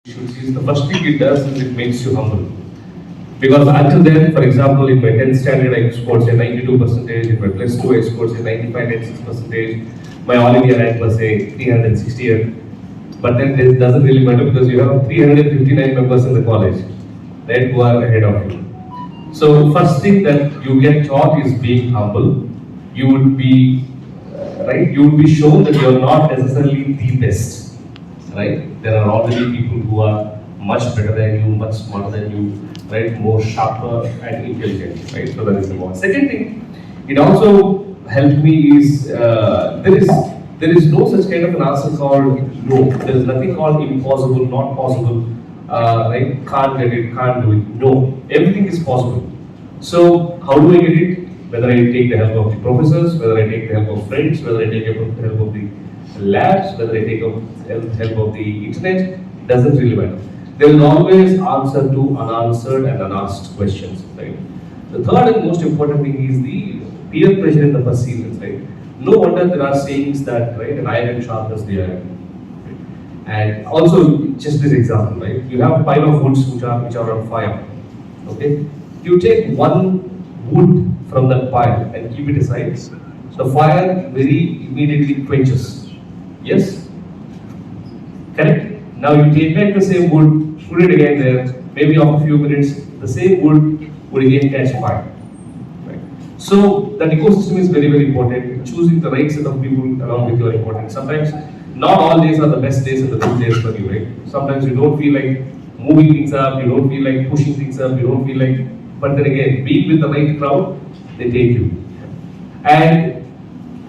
The first thing it does is it makes you humble. Because until then, for example, in my 10th standard, I scored say 92 percentage, in my plus 2, I scored say 95.6 percentage, my all India rank was say 360th. But then it doesn't really matter because you have 359 members in the college, right, who are ahead of you. So, first thing that you get taught is being humble. You would be, right, you would be shown that you're not necessarily the best, right? There are already people who are much better than you, much smarter than you, right? More sharper and intelligent, right? So that is the one. Second thing, it also helped me is there is no such kind of an answer called no. There is nothing called impossible, not possible, right? Can't get it, can't do it. No, everything is possible. So how do I get it? Whether I take the help of the professors, whether I take the help of friends, whether I take the help of the labs, whether I take the help of the internet, doesn't really matter. There is always answer to unanswered and unasked questions, right? The third and most important thing is the peer pressure in the perseverance, right? No wonder there are sayings that, right, an iron sharpens the iron. Right? And also, just this example, right? You have a pile of woods which are on fire, okay? You take one wood from that pile and keep it aside, the fire very immediately quenches. Yes? Correct? Now you take back the same wood, put it again there, maybe after a few minutes, the same wood would again catch fire. Right? So that ecosystem is very, very important. Choosing the right set of people along with you are important. Sometimes not all days are the best days and the good days for you, right? Sometimes you don't feel like moving things up, you don't feel like pushing things up, you don't feel like, but then again, being with the right crowd, they take you. And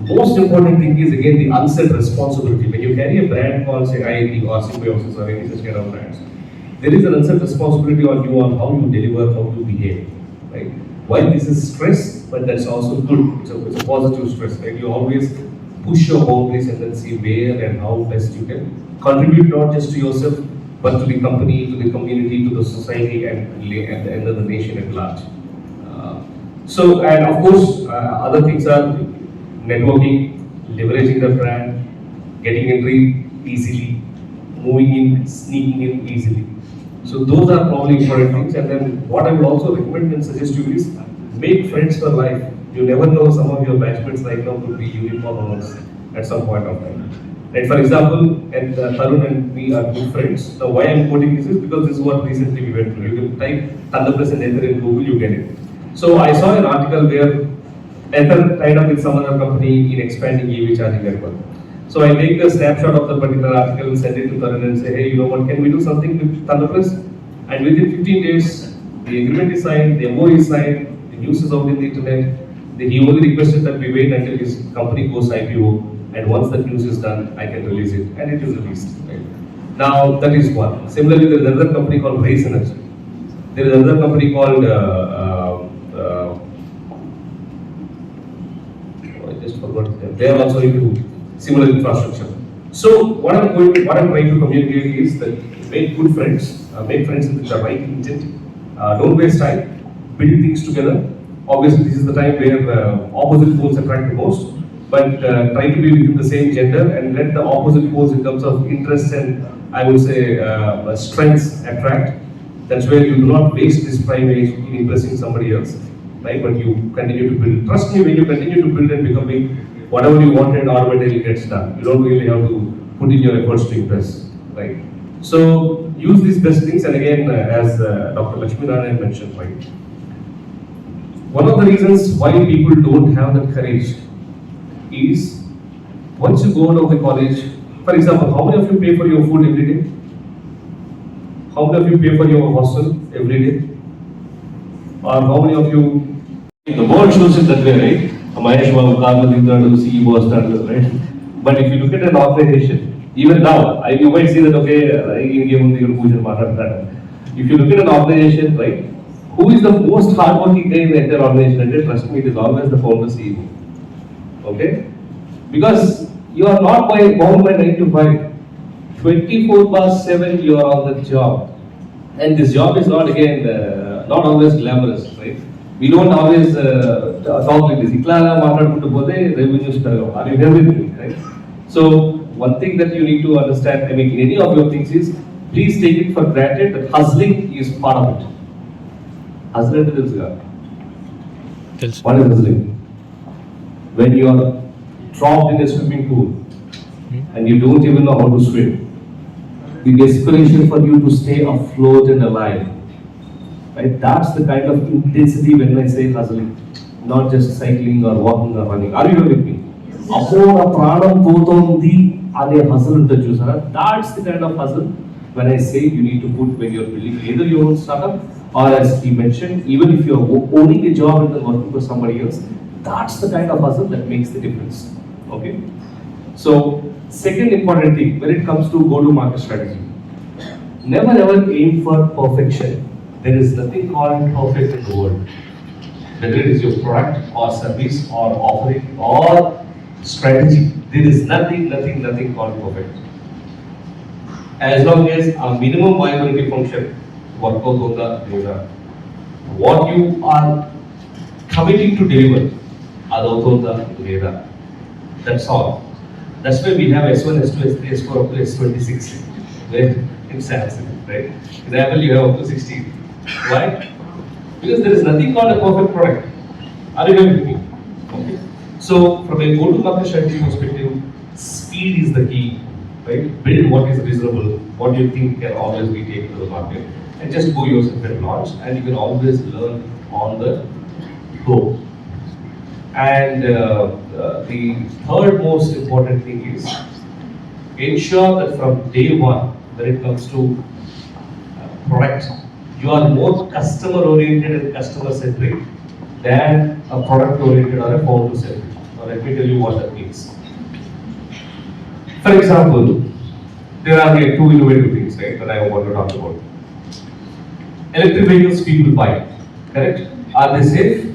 most important thing is again the unsaid responsibility. When you carry a brand called say IIT or Symbiosis or any such kind of brands, there is an unsaid responsibility on you on how you deliver, how you behave, right? While this is stress, but that's also good. It's a positive stress, right? You always push your boundaries and then see where and how best you can contribute not just to yourself, but to the company, to the community, to the society, and at the end of the nation at large. And of course, other things are networking, leveraging the brand, getting entry easily, moving in, sneaking in easily. So those are probably important things. And then what I would also recommend and suggest you is make friends for life. You never know, some of your batchmates right now could be uniform owners at some point of time. Like for example, Tarun and me are good friends. Now why I'm quoting this is because this is what recently we went through. You can type Thunderpress and enter in Google, you get it. So I saw an article where Ether tied up with some other company in expanding EV charging network. So I take a snapshot of the particular article and send it to Tarun and say, hey, you know what, can we do something with Thunderpress? And within 15 days, the agreement is signed, the MOU is signed, the news is out in the internet. He only requested that we wait until his company goes IPO, and once that news is done, I can release it, and it is released. Right? Now, that is one. Similarly, there is another company called Race Energy. There is another company called I just forgot. They are also into similar infrastructure. So what I'm trying to communicate is that make good friends, make friends with the right intent. Don't waste time. Build things together. Obviously, this is the time where opposite poles attract the most. But try to be within the same gender and let the opposite poles in terms of interests and I would say strengths attract. That's where you do not waste this prime age in impressing somebody else. Right, but you continue to build. Trust me, when you continue to build and become big, whatever you wanted automatically gets done. You don't really have to put in your efforts to impress, right? So use these best things, and again, as Dr. Lakshmi Narayan mentioned, right? One of the reasons why people don't have that courage is once you go out of the college, for example, how many of you pay for your food every day? How many of you pay for your hostel every day? Or how many of you? The board shows it that way, right? Mahesh Babu, Karla, CEO started, right? But if you look at an organization, even now, you might see that, okay, if you look at an organization, right, who is the most hardworking guy in the entire organization? Trust me, it is always the founder CEO. Okay? Because you are not bound by 9 to 5. 24/7 you are on the job. And this job is not again, not always glamorous, right? We don't always talk like this. Revenues are you here with me, right? So one thing that you need to understand, I mean, in any of your things is Please take it for granted that hustling is part of it. Hustling is what is hustling? When you are dropped in a swimming pool and you don't even know how to swim, the desperation for you to stay afloat and alive, right? That's the kind of intensity when I say hustling, not just cycling or walking or running. Are you here with me? Apora pranam potondi ane hustle unta chusara. That's the kind of hustle when I say you need to put when you're building either your own startup or, as he mentioned, even if you're owning a job and then working for somebody else, that's the kind of hustle that makes the difference. Okay? So, second important thing when it comes to go-to-market strategy, never ever aim for perfection. There is nothing called perfect in the world. Whether it is your product or service or offering or strategy, there is nothing called perfect. As long as a minimum viability function work out on the data, what you are committing to deliver, the data. That's all. That's why we have S1, S2, S3, S4 up to S26. Where in Samsung, right? In Apple you have up to 16. Why? Because there is nothing called a perfect product. Are you with me? Okay. So from a go-to-market strategy perspective, speed is the key, right? Build what is reasonable, what you think can always be taken to the market, and just go yourself and launch, and you can always learn on the go. And the third most important thing is ensure that from day one, when it comes to product, you are more customer oriented and customer centric than a product oriented or a founder centric. Now let me tell you what that means. For example, there are two innovative things, right, that I want to talk about. Electric vehicles people buy, correct? Are they safe?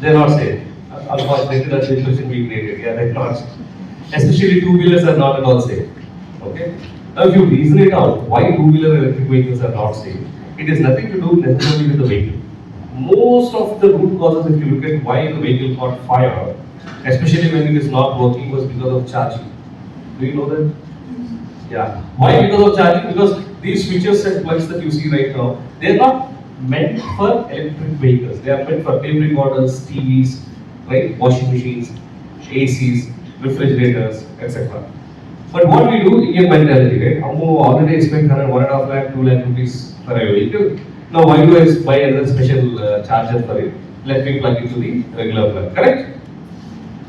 They are not safe. Unfortunately, that's the question we created. Yeah, they're not. Especially two-wheelers are not at all safe. Okay? Now, if you reason it out, why two-wheeler electric vehicles are not safe, it has nothing to do necessarily with the vehicle. Most of the root causes, if you look at why the vehicle caught fire, especially when it is not working, was because of charging. Do you know that? Yeah. Why because of charging? Because these switches and plugs that you see right now, they are not meant for electric vehicles. They are meant for tape recorders, TVs, right? Washing machines, ACs, refrigerators, etc. But what we do, Indian mentality, right? Already spent 1.5 lakh, 2 lakh rupees for a vehicle. Now why do I buy another special charger for it? Let me plug into the regular plug. Correct?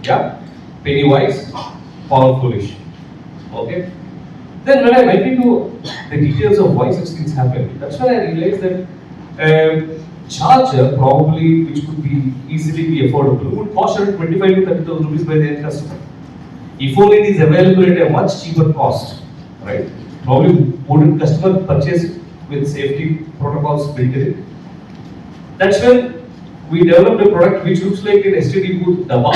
Yeah? Penny wise, pound foolish. Okay? Then when I went into the details of why such things happen, that's when I realized that charger probably, which could be easily be affordable, would cost around 25 to 30,000 rupees by the end customer. If only it is available at a much cheaper cost, right? Probably wouldn't customer purchase with safety protocols built in it. That's when we developed a product which looks like an STD booth dabba.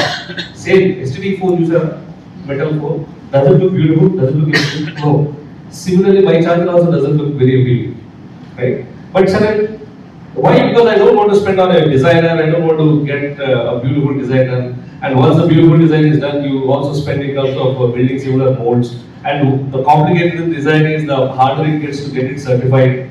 Same STD phone user, metal phone. Doesn't look beautiful, doesn't look interesting. No. Similarly, my charger also doesn't look very appealing, right? But sir, why? Because I don't want to spend on a designer, I don't want to get a beautiful designer. And once the beautiful design is done, you also spend in terms of building similar molds. And the complicated the design is, the harder it gets to get it certified.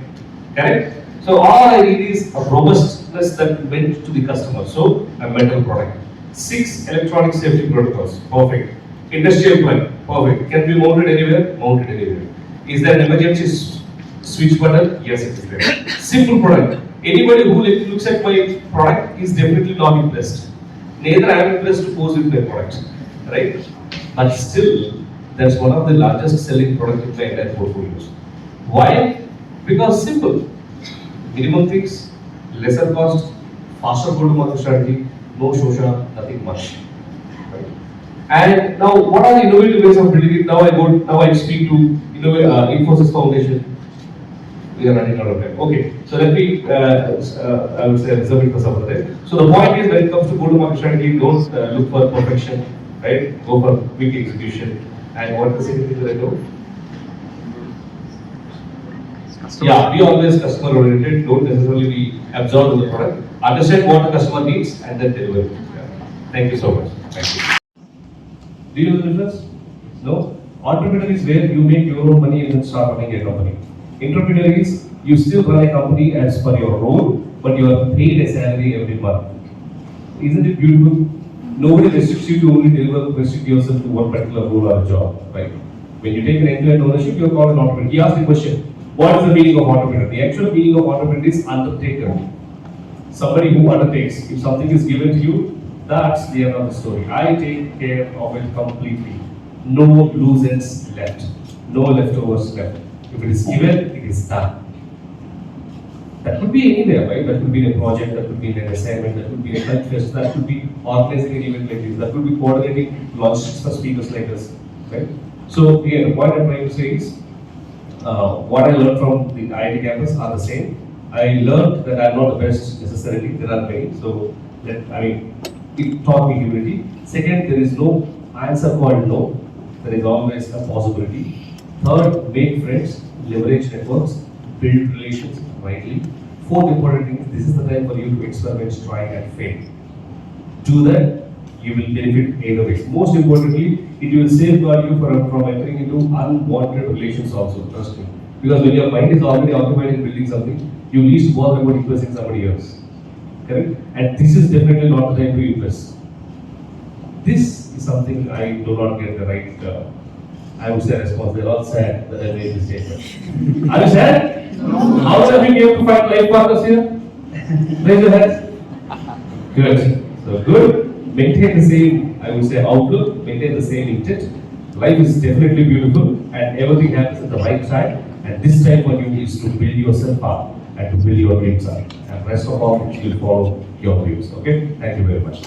Correct? So all I need is a robustness that meant to the customer. So a metal product. 6 electronic safety protocols. Perfect. Industrial plug. Perfect. Can be mounted anywhere? Mounted anywhere. Is there an emergency switch button? Yes, it is there. Simple product. Anybody who looks at my product is definitely not impressed. Neither I am impressed to pose with my product, right? But still, that's one of the largest selling product in my entire portfolios. Why? Because simple. Minimum things, lesser cost, faster go-to-market strategy, no shosha, nothing much. Right? And now, what are the innovative ways of building it? Now I speak to Infosys Foundation. We are running out of time. Okay, so let me, I would say, reserve it for some other time. So the point is, when it comes to go-to-market strategy, don't look for perfection, right? Go for quick execution. And what the second thing that I do? Yeah, be always customer oriented. Don't necessarily be absorbed in the product. Understand what the customer needs and then deliver it. Yeah. Thank you so much. Thank you. Do you know the difference? No? Entrepreneur is where you make your own money and then start running a company. Entrepreneur is you still run a company as per your role, but you are paid a salary every month. Isn't it beautiful? Nobody restricts you to only restrict yourself to one particular role or job, right? When you take an end-to-end ownership, you are called an entrepreneur. He asked the question, what is the meaning of entrepreneur? The actual meaning of entrepreneur is undertaker. Somebody who undertakes. If something is given to you, that's the end of the story. I take care of it completely. No loose ends left. No leftovers left. If it is given, it is done. That could be anywhere, right? That could be in a project, that could be in an assignment, that could be in a health fest, that could be organizing an event like this, that could be coordinating logistics for speakers like us, right? So again, the point I'm trying to say is, what I learned from the IIT campus are the same. I learned that I'm not the best necessarily, there are many, so it taught me humility. Second, there is no answer called no, there is always a possibility. Third, make friends, leverage networks, build relations rightly. Fourth important thing is this is the time for you to experiment, try and fail. Do that, you will benefit either ways. Most importantly, it will safeguard you from entering into unwanted relations also, trust me. Because when your mind is already occupied in building something, you least bother about impressing somebody else. Correct? And this is definitely not the time to impress. This is something I do not get the right, I would say, response. They're all sad that I made this statement. Are you sad? How have you been able to find life partners here? Raise your hands. Good. So good. Maintain the same, I would say, outlook. Maintain the same intent. Life is definitely beautiful, and everything happens at the right time. And this time for you is to build yourself up and to build your dreams up. And rest of all, you follow your dreams. Okay. Thank you very much.